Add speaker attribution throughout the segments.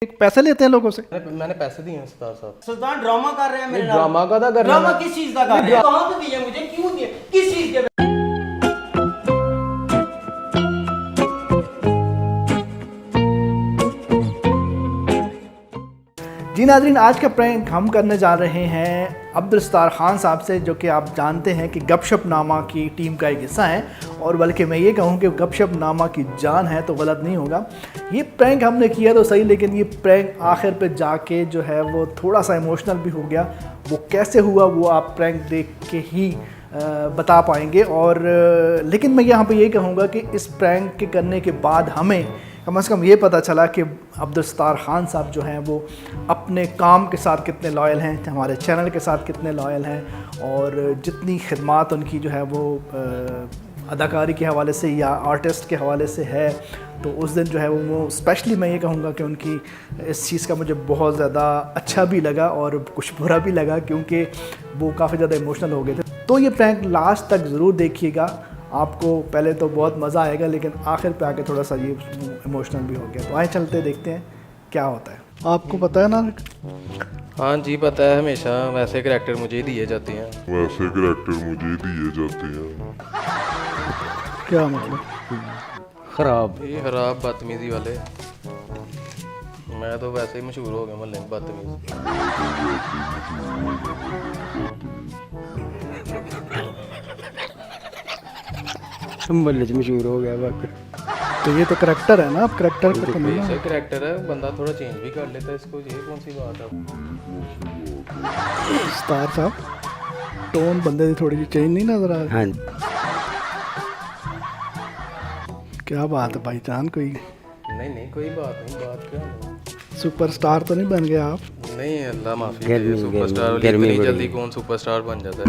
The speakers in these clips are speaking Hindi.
Speaker 1: पैसे लेते हैं लोगों से।
Speaker 2: मैंने पैसे दिए हैं सरदार साहब।
Speaker 3: सुल्तान ड्रामा कर रहे हैं मेरे
Speaker 2: ड्रामा का था कर रहा
Speaker 3: ड्रामा किस चीज का कर रहे हैं? कहां पे दिए मुझे, क्यों दिए, किस चीज के?
Speaker 1: जी नाज़रीन, आज का प्रैंक हम करने जा रहे हैं अब्दुल सत्तार खान साहब से, जो कि आप जानते हैं कि गपशप नामा की टीम का एक हिस्सा है। और बल्कि मैं ये कहूँ कि गपशप नामा की जान है तो गलत नहीं होगा। ये प्रैंक हमने किया तो सही, लेकिन ये प्रैंक आखिर पे जाके जो है वो थोड़ा सा इमोशनल भी हो गया। वो कैसे हुआ वो आप प्रैंक देख के ही बता पाएंगे। और लेकिन मैं यहाँ पे ये कहूँगा कि इस प्रैंक के करने के बाद हमें कम से कम ये पता चला कि अब्दुल सत्तार खान साहब जो हैं वो अपने काम के साथ कितने लॉयल हैं, हमारे चैनल के साथ कितने लॉयल हैं, और जितनी खिदमात उनकी जो है वो अदाकारी के हवाले से या आर्टिस्ट के हवाले से है। तो उस दिन जो है वो स्पेशली मैं ये कहूँगा कि उनकी इस चीज़ का मुझे बहुत ज़्यादा अच्छा भी लगा और कुछ बुरा भी लगा, क्योंकि वो काफ़ी ज़्यादा इमोशनल हो गए थे। तो ये प्रैंक लास्ट तक ज़रूर देखिएगा, आपको पहले तो बहुत मज़ा आएगा, लेकिन आखिर पे आके थोड़ा सा ये इमोशनल भी हो गया। तो आए चलते देखते हैं क्या होता है। आपको पता है ना?
Speaker 2: हाँ जी पता है, हमेशा वैसे करैक्टर मुझे ही दिए जाते हैं।
Speaker 1: क्या मतलब?
Speaker 2: खराब, ये खराब बदतमीजी वाले। मैं तो वैसे ही मशहूर हो गया मोहल्ले में बदतमीज।
Speaker 4: मोहल्ले मशहूर हो गया बाकी।
Speaker 1: तो ये तो करैक्टर है ना, आप करैक्टर को तो नहीं
Speaker 2: ऐसा करैक्टर है, बंदा थोड़ा चेंज भी कर लेता है इसको। ये कौन सी बात है?
Speaker 1: सत्तार साहब, टोन बंदे की थोड़ी सी चेंज नहीं नजर आ रही?
Speaker 4: हाँ
Speaker 1: क्या बात है भाईजान, कोई
Speaker 2: नहीं कोई बात नहीं। बात क्या है?
Speaker 1: सुपरस्टार तो नहीं बन गए आप?
Speaker 2: नहीं अल्लाह माफी
Speaker 4: गर्मी-
Speaker 2: करे, सुपरस्टार
Speaker 4: गर्मी- गर्मी
Speaker 2: इतनी
Speaker 4: बड़ी
Speaker 2: जल्दी कौन सुपरस्टार बन जाता है?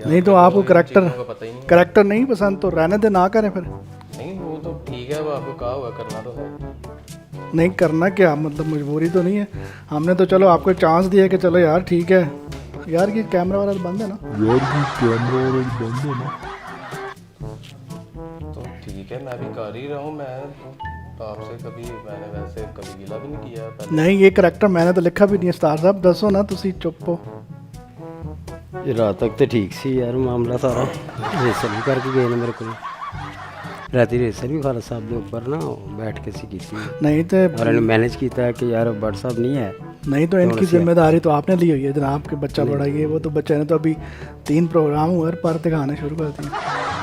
Speaker 1: नहीं तो आपको करैक्टर
Speaker 2: चीज़ों का पता ही नहीं।
Speaker 1: करैक्टर नहीं पसंद तो रहने दे, ना करें फिर।
Speaker 2: नहीं वो तो ठीक है, वो आपको कहा हुआ करना तो है।
Speaker 1: नहीं करना क्या मतलब, मजबूरी तो नहीं है। हमने तो चलो आपको चांस दिया कि चलो यार ठीक है। यार ये कैमरा वाला बंद है ना?
Speaker 2: तो ठीक है, मैं भी कर ही रहा हूँ। मैं तो आपसे मैंने वैसे कभी गिला भी नहीं किया पहले।
Speaker 1: नहीं ये करैक्टर मैंने तो लिखा भी नहीं है। सत्तार साहब दसो ना, तुसी चुप हो।
Speaker 4: ये रात तक तो ठीक सी यार मामला सारा। रेसल भी करके गए ने मेरे को राती, रेसल भी खालद साहब के ऊपर ना बैठ के सी की
Speaker 1: नहीं तो
Speaker 4: और इन्हें मैनेज किया कि यार बट साहब नहीं है।
Speaker 1: नहीं तो इनकी जिम्मेदारी तो आपने ली हुई है जनाब के बच्चा बड़ा ये। वो तो बच्चे ने तो अभी 3 प्रोग्राम हुए और पर दिखाने शुरू कर दिए।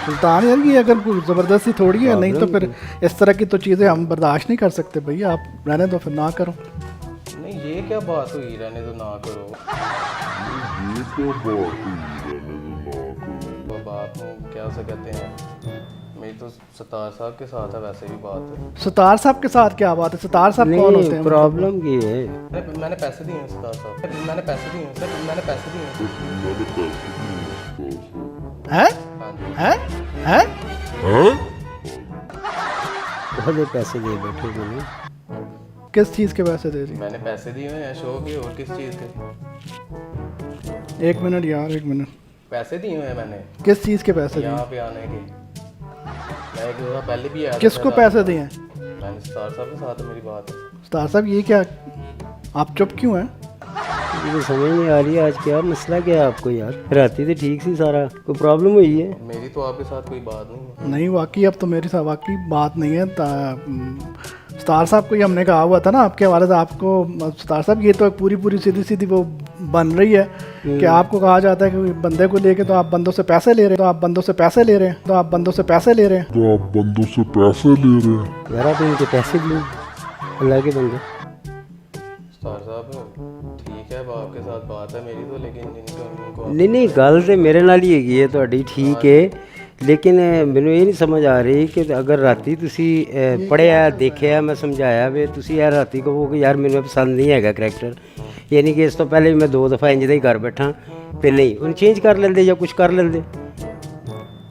Speaker 1: सुल्तान यार ये अगर ज़बरदस्ती थोड़ी है, नहीं तो फिर इस तरह की तो चीज़ें हम बर्दाश्त नहीं कर सकते भैया। आप रहने दो, फिर ना करो।
Speaker 2: नहीं ये क्या बात हुई, रहने तो ना करो। वो बात क्या से कहते हैं, मेरी तो सत्तार साहब के साथ है वैसे भी बात।
Speaker 1: सत्तार साहब के साथ क्या बात है? सत्तार साहब कौन होते हैं?
Speaker 4: प्रॉब्लम की है,
Speaker 2: मैंने पैसे दिए हैं सत्तार साहब, मैंने पैसे दिए हैं सर, मैंने पैसे दिए हैं।
Speaker 1: हैं हैं हैं?
Speaker 4: बहुत पैसे दे बैठे मैंने।
Speaker 1: किस चीज़ के पैसे दे रही?
Speaker 2: मैंने पैसे दिए हैं शो के, और किस चीज़ के?
Speaker 1: 1 मिनट यार, 1 मिनट।
Speaker 2: पैसे दिए हुए हैं मैंने
Speaker 1: किस चीज़ के पैसे दिए?
Speaker 2: यहाँ पे आने के। मैं एक दफ़ा पहले भी आया था।
Speaker 1: किसको पैसे दिए हैं?
Speaker 2: मैंने सत्तार साहब के साथ है मेरी बात।
Speaker 1: सत्तार साहब ये क्या, आप चुप क्यों हैं?
Speaker 4: मुझे समझ नहीं आ रही आज क्या मसला क्या है आपको यार। राती तो ठीक सी सारा, कोई प्रॉब्लम हुई है?
Speaker 2: मेरी तो आपके साथ कोई बात नहीं है।
Speaker 1: नहीं वाकई अब तो मेरे साथ वाकई बात नहीं है। सत्तार साहब को ही हमने कहा हुआ था ना आपके हवाले से आपको। सत्तार साहब ये तो पूरी सीधी सीधी वो बन रही है कि आपको कहा जाता है कि बंदे को लेके तो आप बंदों से पैसे ले रहे हैं, तो आप बंदों से पैसे ले रहे हैं, तो आप बंदों से पैसे ले रहे हैं,
Speaker 4: यार आप इनके पैसे भी अल्लाह के बंदे।
Speaker 2: सत्तार साहब ठीक है, अब आपके साथ बात है मेरी तो, लेकिन इनको
Speaker 4: नहीं गल तो मेरे नाल ही हैगी है ਤੁਹਾਡੀ ठीक है, लेकिन ਮੈਨੂੰ ਇਹ ਨਹੀਂ ਸਮਝ ਆ ਰਹੀ ਕਿ अगर राती ਤੁਸੀਂ पढ़िया देखिया मैं समझाया वे ਤੁਸੀਂ यार राती कहो कि यार ਮੈਨੂੰ पसंद नहीं हैगा करैक्टर, यानी कि इस तो पहले भी मैं 2 दफ़ा इंज ਦਾ ਹੀ घर बैठा ਤੇ नहीं ਉਹਨੂੰ चेंज कर लेंदे ਜਾਂ कुछ कर लेंदे।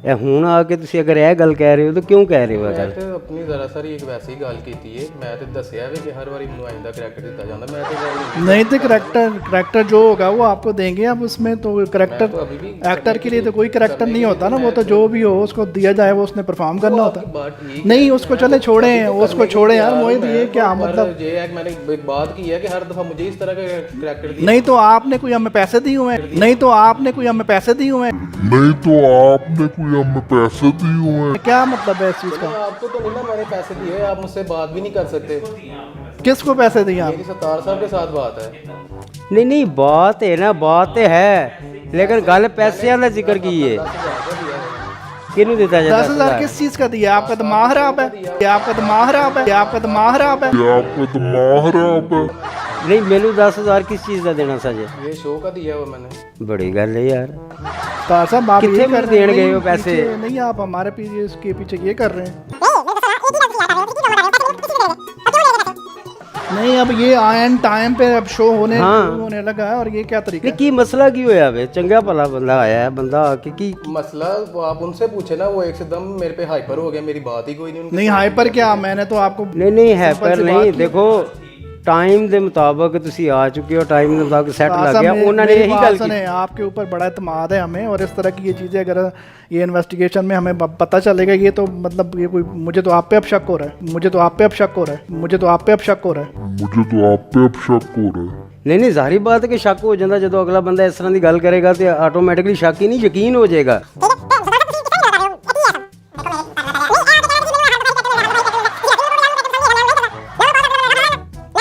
Speaker 4: ਇਹ ਹੁਣ ਆ ਕੇ ਤੁਸੀਂ ਅਗਰ ਇਹ ਗੱਲ ਕਹਿ ਰਹੇ ਹੋ ਤਾਂ ਕਿਉਂ ਕਹਿ ਰਹੇ ਹੋ ਇਹ
Speaker 2: ਮੈਂ
Speaker 4: ਗੱਲ?
Speaker 2: ਤੇ ਆਪਣੀ ਜ਼ਰਾ ਸਾਰੀ ਇੱਕ ਵੈਸੀ ਗੱਲ ਕੀਤੀ ਹੈ, ਮੈਂ ਤੇ ਦੱਸਿਆ ਵੀ ਕਿ ਹਰ ਵਾਰੀ ਮੈਨੂੰ ਆਇੰਦਾ ਕਰੈਕਟਰ ਦਿੱਤਾ ਜਾਂਦਾ, मैं तो
Speaker 1: नहीं तो करैक्टर जो होगा वो आपको देंगे आप उसमें, तो करैक्टर
Speaker 2: अभी भी
Speaker 1: एक्टर के लिए तो कोई करैक्टर नहीं होता ना, वो तो जो भी हो उसको दिया जाए वो उसने परफॉर्म करना होता है।
Speaker 2: बात ठीक
Speaker 1: नहीं उसको चले छोड़े, उसको छोड़े यार मोहित, ये क्या मतलब?
Speaker 2: ये है कि मैंने एक बात की है कि हर दफा मुझे इस तरह का करैक्टर दिया,
Speaker 1: नहीं तो आपने कोई हमें पैसे दिए हुए हैं, नहीं तो आपने कोई हमें पैसे दिए हुए हैं,
Speaker 5: नहीं तो आपने कोई हमें पैसे दिए हुए हैं।
Speaker 1: क्या मतलब है इस चीज़ का?
Speaker 2: आपको तो नहीं ना मैंने पैसे दिए, आप मुझसे बात भी नहीं कर सकते।
Speaker 1: किसको पैसे दिए आप?
Speaker 2: मेरी सत्तार साहब के साथ बात है।
Speaker 4: नहीं नहीं बात है ना, बात तो है, लेकिन गल पैसे वाला जिक्र की है। किनू देता जाता
Speaker 1: 10,000 किस चीज़ का दिया? आपका दिमाग खराब है, क्या आपका दिमाग खराब है, क्या आपका दिमाग खराब है?
Speaker 5: क्या आपका दिमाग खराब है?
Speaker 4: नहीं मैनू 10,000 किस चीज़ का देना साजे?
Speaker 2: ये शो का दिया हुआ मैंने।
Speaker 4: बड़ी गल है यार।
Speaker 1: तार साहब आप
Speaker 4: कितने
Speaker 1: ये
Speaker 4: में
Speaker 1: कर रहे हैं,
Speaker 4: देने गए
Speaker 1: नहीं,
Speaker 4: हो पैसे?
Speaker 1: पीछे नहीं, आप हमारे पीछे इसके पीछे ये कर रहे हैं। नहीं अब ये आयन टाइम पे अब शो होने लगा है, और ये क्या तरीका
Speaker 4: नहीं
Speaker 1: है?
Speaker 4: की मसला की होया वे? चंगा भला बंदा आया है, बंदा आके की
Speaker 2: मसला वो आप उनसे पूछे ना, वो एकदम मेरे पे हाइपर हो गया, मेरी बात ही कोई नहीं उनके
Speaker 1: नहीं हाइपर क्या, मैंने तो आपको
Speaker 4: नहीं है
Speaker 1: सिंपल
Speaker 4: पर
Speaker 1: सी
Speaker 4: नहीं
Speaker 1: बात की।
Speaker 4: देखो टाइम ਦੇ ਮੁਤਾਬਕ ਤੁਸੀਂ ਆ ਚੁੱਕੇ ਹੋ, टाइम ਦੇ मुताबिक सेट
Speaker 1: तार
Speaker 4: लग
Speaker 1: साहब,
Speaker 4: गया, ਉਹਨਾਂ ने
Speaker 1: मेरी
Speaker 4: यही
Speaker 1: बात
Speaker 4: गल की।
Speaker 1: सुने, आपके ऊपर बड़ा इत्मीद है हमें, और इस तरह की ये चीज़ें अगर ये इन्वेस्टिगेशन में हमें पता चलेगा, ये तो मतलब ये कोई, मुझे तो आप पे अब शक हो रहा है, मुझे तो आप पे अब शक हो रहा है, मुझे तो आप पे अब शक हो रहा है।
Speaker 5: मुझे तो आप पे अब शक हो रहा है।
Speaker 4: नहीं नहीं ਜ਼ਾਹਰੀ ਬਾਤ ਹੈ ਕਿ ਸ਼ੱਕ ਹੋ ਜਾਂਦਾ, ਜਦੋਂ ਅਗਲਾ ਬੰਦਾ ਇਸ ਤਰ੍ਹਾਂ ਦੀ ਗੱਲ ਕਰੇਗਾ ਤੇ ਆਟੋਮੈਟਿਕਲੀ ਸ਼ੱਕ ਹੀ ਨਹੀਂ ਯਕੀਨ ਹੋ ਜਾਏਗਾ।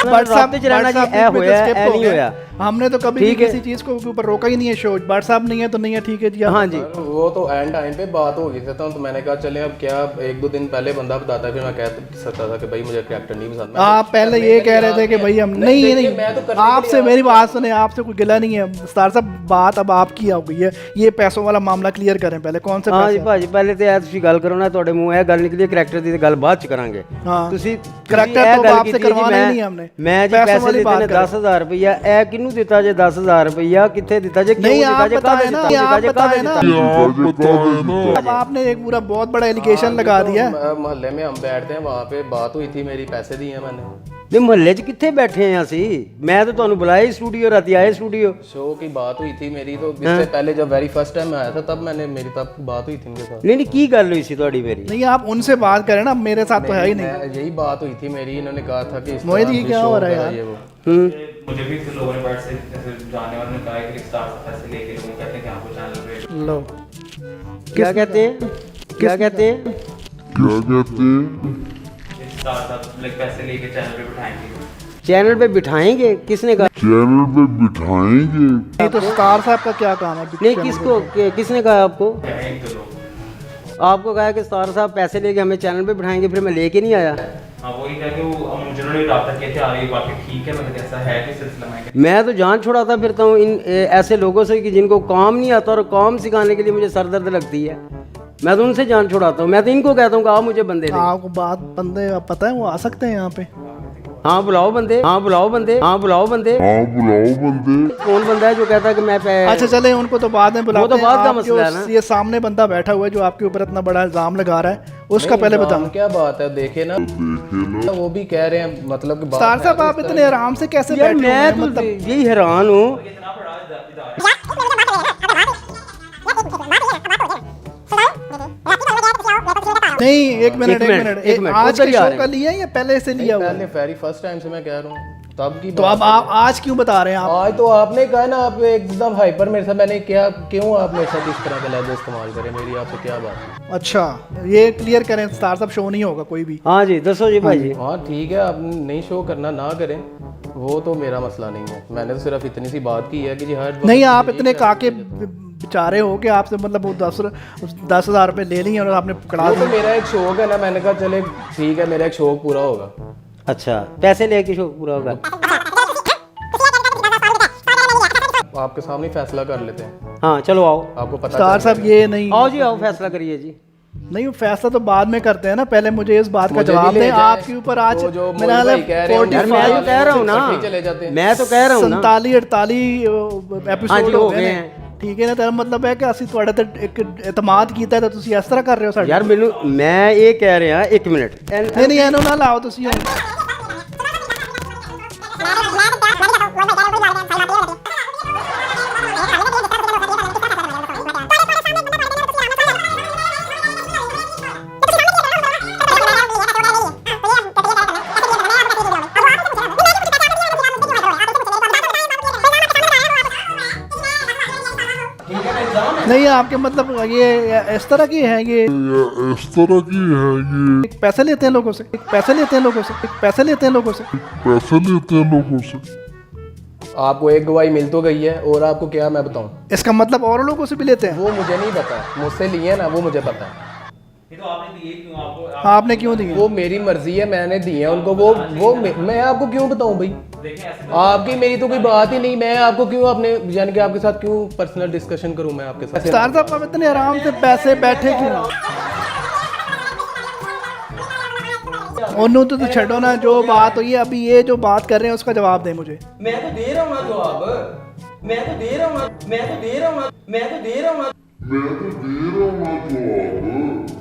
Speaker 1: व्हाट्सएप
Speaker 4: रात च रहना जी, ए होया ए नहीं होया।
Speaker 1: हमने तो कभी भी
Speaker 4: ठीक है।
Speaker 1: किसी चीज़ को ऊपर रोका ही नहीं है शो, व्हाट्सएप नहीं है तो नहीं है, ठीक है जी।
Speaker 4: हाँ जी
Speaker 2: वो तो एंड टाइम पे बात हो गई थी, तो मैंने कहा चले अब क्या, एक दो दिन पहले बंदा बताता, फिर मैं कह सकता था कि भाई मुझे कैरेक्टर नहीं पसंद।
Speaker 1: आप पहले ये कह रहे थे कि भाई हम नहीं
Speaker 2: देखिए, मैं तो
Speaker 1: नहीं,
Speaker 2: करने के
Speaker 1: आपसे
Speaker 2: लिए
Speaker 1: मेरी बात सुने, आपसे कोई गिला नहीं है स्टार साहब, बात अब आपकी आ गई है, ये पैसों वाला मामला क्लियर करें पहले, कौन से
Speaker 4: ਹਾਂ ਜੀ
Speaker 1: पैसे?
Speaker 4: ਭਾਜੀ ਪਹਿਲੇ ਤੇ ਇਹ ਤੁਸੀਂ ਗੱਲ ਕਰੋ ਨਾ, ਤੁਹਾਡੇ ਮੂੰਹ ਇਹ ਗੱਲ ਨਿਕਲੀ ਕਰੈਕਟਰ ਦੀ ਤੇ ਗੱਲ ਬਾਅਦ ਚ ਕਰਾਂਗੇ।
Speaker 1: हाँ
Speaker 4: ਤੁਸੀਂ
Speaker 1: करैक्टर
Speaker 4: ਇਹ
Speaker 1: तो
Speaker 4: ਗੱਲ
Speaker 1: आपसे
Speaker 4: ਕੀਤੀ ਜੀ,
Speaker 1: करवाना ही नहीं हमने,
Speaker 4: ਮੈਂ ਜੀ
Speaker 1: पैसों
Speaker 4: ਪੈਸੇ
Speaker 1: वाली
Speaker 4: ਦਿੱਤੇ
Speaker 1: बात
Speaker 4: ਨੇ
Speaker 1: करें।
Speaker 4: 10,000 ਰੁਪਇਆ, ਇਹ ਕਿਹਨੂੰ ਦਿੱਤਾ ਜੇ 10,000 ਰੁਪਇਆ, ਕਿੱਥੇ ਦਿੱਤਾ ਜੇ, ਕਿਉਂ
Speaker 1: नहीं
Speaker 4: ਦਿੱਤਾ
Speaker 1: आप
Speaker 4: ਜੇ,
Speaker 1: बताए
Speaker 4: ਕਾਹਦੇ
Speaker 1: ना,
Speaker 4: ਦਿੱਤਾ
Speaker 1: आप
Speaker 4: ਜੇ,
Speaker 1: बताए
Speaker 4: ਕਾਹਦੇ
Speaker 1: ना,
Speaker 4: ਦਿੱਤਾ?
Speaker 5: आप बताए ना।
Speaker 1: अब आपने एक पूरा बहुत बड़ा एलिगेशन लगा दिया है।
Speaker 2: मोहल्ले में हम बैठते हैं, वहाँ पे बात हुई थी, मेरी पैसे दिए हैं मैंने।
Speaker 4: ਨਹੀਂ ਮੁਹੱਲੇ 'ਚ ਕਿੱਥੇ ਬੈਠੇ ਆ ਅਸੀਂ? ਮੈਂ ਤਾਂ ਤੁਹਾਨੂੰ ਬੁਲਾਇਆ ਸਟੂਡੀਓ, ਰਾਤੀ ਆਏ ਸਟੂਡੀਓ।
Speaker 2: शो की बात हुई थी मेरी, तो इससे पहले जब वेरी फर्स्ट टाइम मैं आया था तब मैंने मेरी तब बात हुई थी उनके साथ।
Speaker 4: ਨਹੀਂ ਨਹੀਂ ਕੀ ਗੱਲ ਹੋਈ ਸੀ ਤੁਹਾਡੀ ਮੇਰੀ?
Speaker 1: नहीं आप उनसे बात करें ना, मेरे साथ तो है ही नहीं।
Speaker 2: यही बात हुई थी मेरी, इन्होंने कहा था कि इस
Speaker 1: मोहित,
Speaker 2: तरह
Speaker 1: ये
Speaker 2: भी
Speaker 1: क्या
Speaker 2: show
Speaker 1: हो रहा है
Speaker 2: करा,
Speaker 1: यार?
Speaker 2: ये वो।
Speaker 6: मुझे भी फिर लोगों ने पार्ट से जैसे जानने वालों ने कहा कि स्टार से पैसे लेके लोग कहते हैं कि आपको चैनल पे
Speaker 1: लो
Speaker 4: क्या कहते हैं, क्या कहते हैं?
Speaker 5: क्या कहते हैं?
Speaker 6: स्टार साहब लाइक पैसे लेके चैनल पे बिठाएंगे।
Speaker 4: चैनल पे बिठाएंगे? किसने कहा?
Speaker 5: चैनल पे बिठाएंगे।
Speaker 1: नहीं तो स्टार साहब का क्या काम है?
Speaker 4: नहीं किसको, किसने कहा आपको?
Speaker 6: एक दो लोग
Speaker 4: आपको कहा कि स्टार साहब पैसे लेके हमें चैनल पे बिठाएंगे, फिर मैं लेके नहीं आया।
Speaker 6: हाँ वही कहा कि वो मुझे उन्होंने रब्ता किया था, ये बात ठीक है, मतलब ऐसा है कि सिलसिला में
Speaker 4: मैं तो जान छुड़ाता फिरता हूँ इन ऐसे लोगों से कि जिनको काम नहीं आता और काम सिखाने के लिए मुझे सर दर्द लगती है, मैं तो उनसे जान छुड़ाता हूँ। मैं तो इनको कहता हूँ कि आप मुझे बंदे दे।
Speaker 1: आपको बात बंदे पता है वो आ सकते हैं यहाँ पे?
Speaker 4: हाँ बुलाओ बंदे, हाँ बुलाओ बंदे, हाँ बुलाओ बंदे।
Speaker 5: हाँ बुलाओ बंदे।
Speaker 4: कौन बंदा है जो कहता है कि मैं
Speaker 1: अच्छा चले, उनको तो बाद में बुलाते
Speaker 4: वो तो
Speaker 1: हैं।
Speaker 4: बाद का
Speaker 1: आप
Speaker 4: मसला
Speaker 1: जो
Speaker 4: है ना।
Speaker 1: ये सामने बंदा बैठा हुआ है जो आपके ऊपर इतना बड़ा इल्जाम लगा रहा है, उसका पहले
Speaker 2: नहीं,
Speaker 1: बताना।
Speaker 2: क्या बात है, देखे ना वो भी कह रहे हैं, मतलब कि बात
Speaker 1: स्टार
Speaker 2: है
Speaker 1: साहब
Speaker 2: तो
Speaker 1: आप
Speaker 2: इस
Speaker 1: इतने आराम से कैसे
Speaker 4: यार
Speaker 1: बैठे हुए
Speaker 4: मैं
Speaker 1: हैं?
Speaker 4: तो
Speaker 1: मतलब
Speaker 4: यही हैरान हूँ।
Speaker 1: नहीं एक मिनट
Speaker 4: एक
Speaker 1: एक
Speaker 4: मिनट,
Speaker 1: मिनट आज
Speaker 4: उधर
Speaker 1: के
Speaker 4: ही आ
Speaker 1: शो
Speaker 4: रहे
Speaker 1: का
Speaker 4: हैं।
Speaker 1: लिया या पहले से लिया हुआ
Speaker 2: पहले
Speaker 1: है?
Speaker 2: वेरी फर्स्ट टाइम से मैं कह रहा हूँ, तब की
Speaker 1: तो
Speaker 2: बात
Speaker 1: अब आप आज क्यों बता रहे हैं आप?
Speaker 2: आज तो आपने कहा ना, आप एकदम हाइपर मेरे साथ, मैंने क्या, क्यों आप मेरे साथ इस तरह का लहजा इस्तेमाल करें, मेरी आपसे क्या बात है?
Speaker 1: अच्छा ये क्लियर करें, स्टार साहब शो नहीं होगा कोई भी।
Speaker 4: हाँ जी दसो जी भाई जी।
Speaker 2: हाँ ठीक है, आप नहीं शो करना ना करें, वो तो मेरा मसला नहीं है। मैंने तो सिर्फ इतनी सी बात की है कि जी हर वक्त
Speaker 1: नहीं आप इतने काके बेचारे हो कि आपसे मतलब वो 10,000 रुपये ले लिए और आपने पकड़ा
Speaker 2: वो तो
Speaker 1: दिए।
Speaker 2: मेरा एक शौक है ना, मैंने कहा चले ठीक है, मेरा एक शौक पूरा होगा।
Speaker 4: अच्छा पैसे लेके शो पूरा होगा।
Speaker 2: आपके सामने ही फैसला कर लेते हैं,
Speaker 4: हाँ चलो आओ,
Speaker 2: आपको पता
Speaker 1: स्टार
Speaker 2: चल
Speaker 1: साहब ये नहीं,
Speaker 4: आओ जी आओ फैसला करिए जी।
Speaker 1: नहीं वो फैसला तो बाद में करते हैं ना, पहले मुझे इस बात का
Speaker 2: मुझे भी
Speaker 1: जवाब
Speaker 2: ले
Speaker 1: दें।
Speaker 2: जाए।
Speaker 1: आपके ऊपर आज
Speaker 2: वो जो
Speaker 1: मेरा
Speaker 2: मोहित भाई कह रहे हैं,
Speaker 4: यार मैं तो कह रहा हूँ ना,
Speaker 2: इकट्ठे चले जाते हैं।
Speaker 4: मैं तो कह रहा हूँ ना।
Speaker 1: 47-48
Speaker 4: हाँ
Speaker 1: एपिसोड
Speaker 4: जी हो गए हैं।
Speaker 1: ਠੀਕ ਹੈ ਨਾ, ਤਾਂ ਮਤਲਬ ਹੈ ਕਿ ਅਸੀਂ ਤੁਹਾਡੇ ਤੇ ਇੱਕ ਇਤਮਾਦ ਕੀਤਾ ਤਾਂ ਤੁਸੀਂ ਇਸ ਤਰ੍ਹਾਂ ਕਰ ਰਹੇ ਹੋ ਸਾਡੇ
Speaker 4: ਯਾਰ ਮੈਨੂੰ ਮੈਂ ਇਹ ਕਹਿ ਰਿਹਾ 1 ਮਿੰਟ
Speaker 1: ਨਹੀਂ ਨਹੀਂ ਇਹਨੂੰ ਨਾ ਲਾਓ ਤੁਸੀਂ ਹੁਣ। नहीं आपके मतलब ये इस तरह की है ये
Speaker 5: इस तरह की है ये
Speaker 1: पैसे लेते हैं लोगों से, पैसे लेते हैं लोगों से, पैसे लेते हैं लोगों से।
Speaker 5: पैसे लेते हैं लोगों से।
Speaker 2: आपको एक गवाही मिल तो गई है और आपको क्या मैं बताऊं,
Speaker 1: इसका मतलब और लोगों से भी लेते हैं?
Speaker 2: वो मुझे नहीं पता, मुझसे लिए ना वो मुझे पता है।
Speaker 6: ये तो आपने दिए क्यों? आपको
Speaker 1: आपने क्यों दिए?
Speaker 2: वो मेरी मर्जी है, मैंने दिए हैं उनको। वो मैं आपको क्यों बताऊं भाई,
Speaker 6: देखें ऐसे
Speaker 2: आपकी मेरी तो कोई बात ही नहीं, मैं आपको क्यों अपने यानी कि आपके साथ क्यों पर्सनल डिस्कशन करूं मैं आपके साथ?
Speaker 1: स्टार साहब आप इतने आराम से पैसे बैठे क्यों? ਉਹਨੂੰ तो छड़ो ना, जो बात हुई है अभी, ये जो बात कर रहे हैं उसका जवाब दें मुझे।
Speaker 3: मैं तो दे रहा हूँ ना जवाब, मैं तो दे रहा हूँ ना, मैं तो दे रहा हूँ ना, मैं तो दे रहा हूँ ना।
Speaker 5: मैं तो दे रहा हूँ जवाब।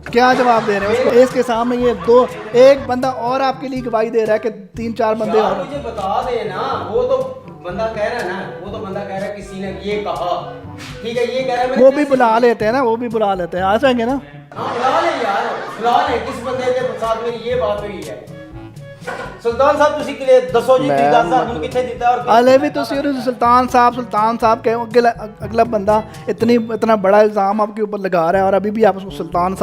Speaker 1: क्या जवाब दे रहे हैं उसको? इसके सामने ये दो, एक बंदा और आपके लिए गवाही दे रहा है कि 3-4 बंदे
Speaker 3: यार
Speaker 1: और।
Speaker 3: मुझे बता दे ना, वो तो बंदा कह रहा है ना, वो तो बंदा कह रहा है किसी ने ये कहा, ठीक है, ये कह रहा है
Speaker 1: वो भी बुला लेते हैं ना, वो भी बुला लेते हैं, आ जाएंगे ना।
Speaker 3: हाँ बुला ले यार, बुला ले, किस बंदे के साथ मेरी ये बात हुई है। सुल्तान साहब तुसी के लिए दसो जी 10,000 ਹੁਣ ਕਿੱਥੇ ਦਿੱਤਾ और
Speaker 1: अले भी तो सुल्तान साहब के अगला बंदा इतना बड़ा इल्ज़ाम आपके ऊपर लगा रहा है और अभी भी आप उसको सुल्तान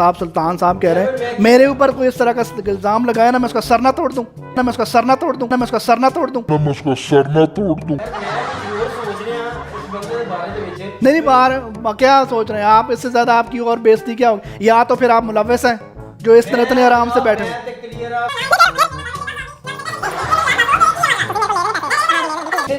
Speaker 1: साहब कह रहे हैं। मेरे ऊपर कोई इस तरह का इल्ज़ाम लगाया ना, मैं उसका सर ना तोड़ दूं, ना मैं उसका सर ना तोड़ दूं, ना मैं उसका सर ना तोड़ दूं।
Speaker 5: मैं उसका सर ना तोड़ दूं।
Speaker 3: मैं सोच रहे हैं इस बंदे के बारे में विच
Speaker 1: नहीं बाहर क्या सोच रहे हैं आप? इससे ज़्यादा आपकी और बेइज्जती क्या होगी? या तो फिर आप मुलव्वस हैं जो इस तरह इतने आराम से बैठे हैं।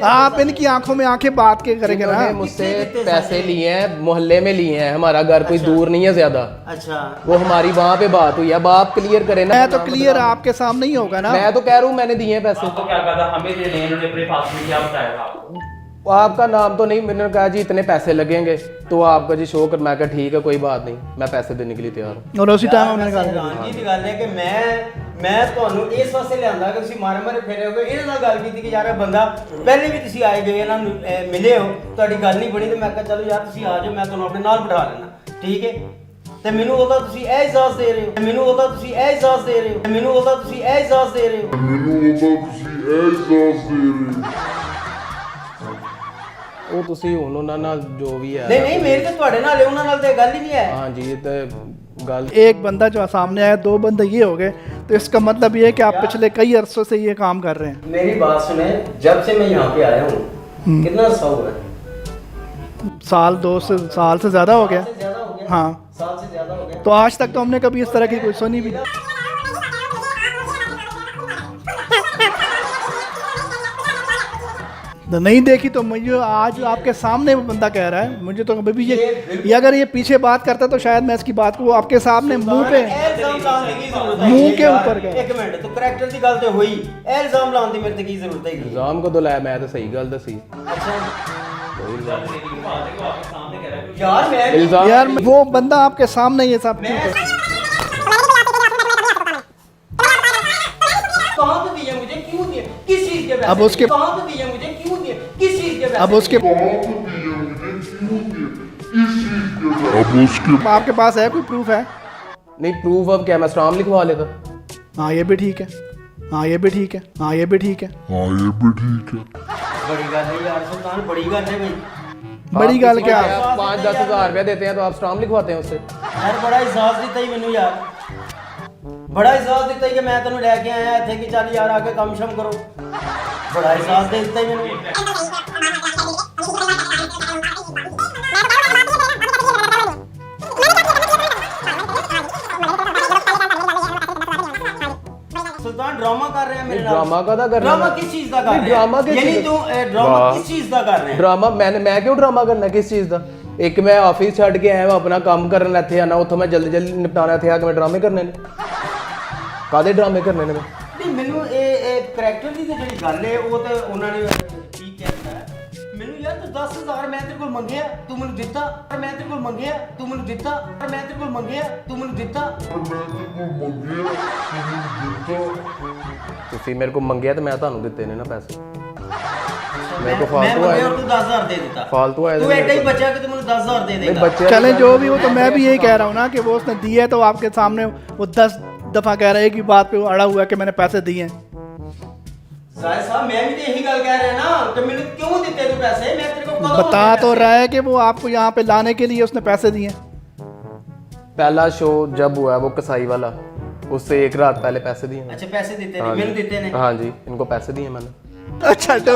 Speaker 1: आप इनकी आंखों में आंखें बात के करेंगे ना।
Speaker 2: इन्होंने मुझसे पैसे लिए हैं, मोहल्ले में लिए हैं, हमारा घर कोई दूर नहीं है ज्यादा।
Speaker 3: अच्छा
Speaker 2: वो हमारी वहाँ पे बात हुई है, अब आप क्लियर करें ना।
Speaker 1: मैं तो क्लियर आपके सामने ही होगा ना।
Speaker 2: मैं तो कह रहा हूँ मैंने दिए हैं पैसे।
Speaker 6: आपको क्या कहा था? हमें देने हैं, इन्होंने अपने पास में क्या बताया था आपको?
Speaker 2: आपका नाम तो नहीं, मैंने कहा जी इतने पैसे लगेंगे तो आपका जी शो कर, मैं कहा ठीक है कोई बात नहीं, मैं पैसे देने के लिए तैयार हूँ।
Speaker 1: और उसी टाइम उन्होंने कहा
Speaker 3: ਹੈਰਾਨਗੀ ਦੀ ਗੱਲ ਹੈ ਕਿ ਮੈਂ ਤੁਹਾਨੂੰ ਇਸ ਵਾਸਤੇ ਲਿਆਂਦਾ ਕਿ ਤੁਸੀਂ ਮਾਰੇ ਫੇਰੇ ਹੋਗੇ। ਇਹਨਾਂ ਨਾਲ ਗੱਲ ਕੀਤੀ ਕਿ ਯਾਰ ਇਹ ਬੰਦਾ ਪਹਿਲੇ ਵੀ ਤੁਸੀਂ ਆਏ ਗਏ ਇਹਨਾਂ ਨੂੰ ਮਿਲੇ ਹੋ, ਤੁਹਾਡੀ ਗੱਲ ਨਹੀਂ ਬਣੀ, ਤੇ ਮੈਂ ਕਿਹਾ ਚਲੋ ਯਾਰ ਤੁਸੀਂ ਆ ਜਾਓ, ਮੈਂ ਤੁਹਾਨੂੰ ਆਪਣੇ ਨਾਲ ਬਿਠਾ ਲੈਣਾ, ਠੀਕ ਹੈ। ਤੇ ਮੈਨੂੰ ਉਹਦਾ ਤੁਸੀਂ ਇਹ ਇਜਾਜ਼ਤ ਦੇ ਰਹੇ ਹੋ, ਮੈਨੂੰ ਉਹਦਾ ਤੁਸੀਂ ਇਹ ਇਜਾਜ਼ਤ ਦੇ ਰਹੇ ਹੋ, ਮੈਨੂੰ ਉਹਦਾ ਤੁਸੀਂ ਇਹ ਇਜਾਜ਼ਤ ਦੇ ਰਹੇ ਹੋ,
Speaker 5: ਮੈਨੂੰ ਉਹਦਾ ਤੁਸੀਂ ਇਹ ਇਜਾਜ਼ਤ ਦੇ ਰਹੇ ਹੋ।
Speaker 2: ਉਹ ਤੁਸੀਂ ਹੁਣ ਉਹਨਾਂ ਨਾਲ ਜੋ ਵੀ ਹੈ।
Speaker 3: ਨਹੀਂ ਮੇਰੇ ਤੇ ਤੁਹਾਡੇ ਨਾਲ ਹੈ, ਉਹਨਾਂ ਨਾਲ ਤੇ ਗੱਲ ਹੀ नहीं है।
Speaker 2: हाँ जी, तो गल
Speaker 1: एक बंदा जो सामने आया, 2 बंदे ये हो गए, तो इसका मतलब ये है कि आप पिछले कई अरसों से ये काम कर रहे हैं।
Speaker 3: मेरी बात सुने, जब से मैं यहाँ पे आया हूँ कितना अर्सा हुआ है?
Speaker 1: साल 2 साल से ज़्यादा हो गया।
Speaker 3: साल से ज्यादा हो गया।
Speaker 1: हाँ,
Speaker 3: साल से ज्यादा हो गया।
Speaker 1: तो आज तक तो हमने कभी इस तरह की कोई सुनी भी नहीं। तो नहीं देखी तो मुझे आज आपके सामने वो बंदा कह रहा है, मुझे तो कभी भी ये अगर ये पीछे बात करता तो शायद मैं इसकी बात को आपके सामने मुंह पे मुंह के ऊपर गया।
Speaker 3: एक मिनट, तो करैक्टर की गल तो हुई, ए इल्जाम लाने की मेरे ते की जरूरत है?
Speaker 2: इल्जाम को तो लाया, मैं तो सही गल दसी।
Speaker 3: अच्छा
Speaker 6: देने की बात है कि वो आपके सामने कह रहा है कि
Speaker 3: यार मैं
Speaker 2: इल्जाम
Speaker 1: यार वो बंदा आपके सामने ये सब क्यों कर-
Speaker 3: कहाँ पे दिया मुझे, क्यों दिया, किस चीज के पैसे?
Speaker 1: अब उसके-
Speaker 3: कहाँ पे दिया मुझे, क्यों दिया, किस चीज के पैसे?
Speaker 1: अब उसके
Speaker 5: अब उसके
Speaker 1: आपके पास है कोई प्रूफ है?
Speaker 2: नहीं, प्रूफ अब क्या, मैं स्टाम्प लिखवा लेता।
Speaker 1: हाँ ये भी ठीक है, हाँ ये भी ठीक है, हाँ ये भी ठीक है।
Speaker 5: हाँ ये भी ठीक है।
Speaker 3: बड़ी गल है यार सुल्तान, बड़ी गल है भाई।
Speaker 1: बड़ी गल क्या?
Speaker 2: 5-10 हज़ार रुपया देते हैं तो आप स्टाम्प लिखवाते हैं उससे।
Speaker 3: यार बड़ा एहसास दिता ही मैनू यार, बड़ा एहसास दिता ही कि मैं तेन लैके आया इत्थे कि चल यार आके काम शम करो, बड़ा एहसास दे दिता ही मैनू। सुल्तान ड्रामा कर रहे हैं मेरे नाल।
Speaker 2: ड्रामा काहदा कर रहे हैं?
Speaker 3: ड्रामा किस चीज का कर रहे हैं?
Speaker 2: ड्रामा किस
Speaker 3: यानी
Speaker 2: चीज-
Speaker 3: तू ड्रामा
Speaker 2: वाह।
Speaker 3: किस चीज का कर रहे हैं?
Speaker 2: ड्रामा मैं क्यों ड्रामा करना किस चीज़ का? एक मैं ऑफिस छड़ के आया, मैं अपना काम करन इत्थे आना, उत्थों मैं जल्दी निपटाना इत्थे आके मैं ड्रामे करने ने। कादे ड्रामे करने ने मैं?
Speaker 3: नहीं ਮੈਨੂੰ ਇਹ ਕਰੈਕਟਰ ਦੀ ਤੇ ਜਿਹੜੀ ਗੱਲ ਹੈ ਉਹ ਤੇ ਉਹਨਾਂ ਨੇ ਠੀਕ ਕਹਿਤਾ ਹੈ ਮੈਨੂੰ ਯਾਰ ਤੂੰ 10,000 ਮੈਂ ਤੇਰੇ ਕੋਲ ਮੰਗਿਆ ਤੂੰ ਮੈਨੂੰ ਦਿੱਤਾ ਮੈਂ ਤੇਰੇ ਕੋਲ ਮੰਗਿਆ ਤੂੰ ਮੈਨੂੰ ਦਿੱਤਾ ਮੈਂ ਤੇਰੇ ਕੋਲ ਮੰਗਿਆ ਤੂੰ ਮੈਨੂੰ ਦਿੱਤਾ
Speaker 2: ਤੁਸੀਂ ਮੇਰੇ ਕੋਲ ਮੰਗਿਆ ਤੇ ਮੈਂ ਤੁਹਾਨੂੰ ਦਿੱਤੇ ਨੇ ਨਾ ਪੈਸੇ ਮੇਰੇ ਕੋਲ
Speaker 3: ਮੈਂ
Speaker 2: ਫालतू
Speaker 3: ਮੰਗਿਆ
Speaker 2: ਆਏ
Speaker 3: और तू 10,000 दे देता
Speaker 2: फालतू आए थे
Speaker 3: तू
Speaker 2: मेरे
Speaker 3: ऐसा ही
Speaker 2: को।
Speaker 3: बचा कि तू मुझे 10,000 दे
Speaker 2: नहीं
Speaker 3: देगा
Speaker 2: बच्चे
Speaker 1: चलें जो भी हो, तो मैं भी यही कह रहा हूँ ना कि वो उसने दिए तो आपके सामने वो 10 दफ़ा कह रहा है कि बात पे वो अड़ा हुआ है कि मैंने पैसे दिए हैं।
Speaker 3: जाहिर साहब मैं भी तो यही गल कह रहा है ना कि मैंने क्यों दिते तू पैसे मैं तेरे को कब
Speaker 1: बता तो रहा है कि वो आपको यहाँ पे लाने के लिए उसने पैसे दिए हैं।
Speaker 2: पहला शो जब हुआ है वो कसाई वाला उससे एक रात पहले पैसे दिए हैं।
Speaker 3: अच्छा पैसे देते
Speaker 2: हाँ
Speaker 3: नहीं मैंने
Speaker 2: जी।
Speaker 3: देते ने
Speaker 2: हाँ जी इनको पैसे दिए मैंने
Speaker 1: अच्छा तो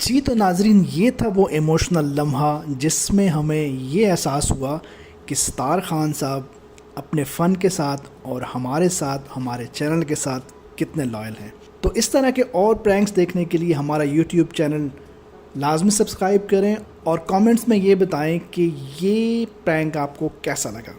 Speaker 1: जी तो नाजरीन, ये था वो इमोशनल लम्हा जिसमें हमें ये एहसास हुआ कि सितार खान साहब अपने फ़न के साथ और हमारे साथ, हमारे चैनल के साथ कितने लॉयल हैं। तो इस तरह के और प्रैंक्स देखने के लिए हमारा यूट्यूब चैनल लाजमी सब्सक्राइब करें और कमेंट्स में ये बताएं कि ये प्रैंक आपको कैसा लगा।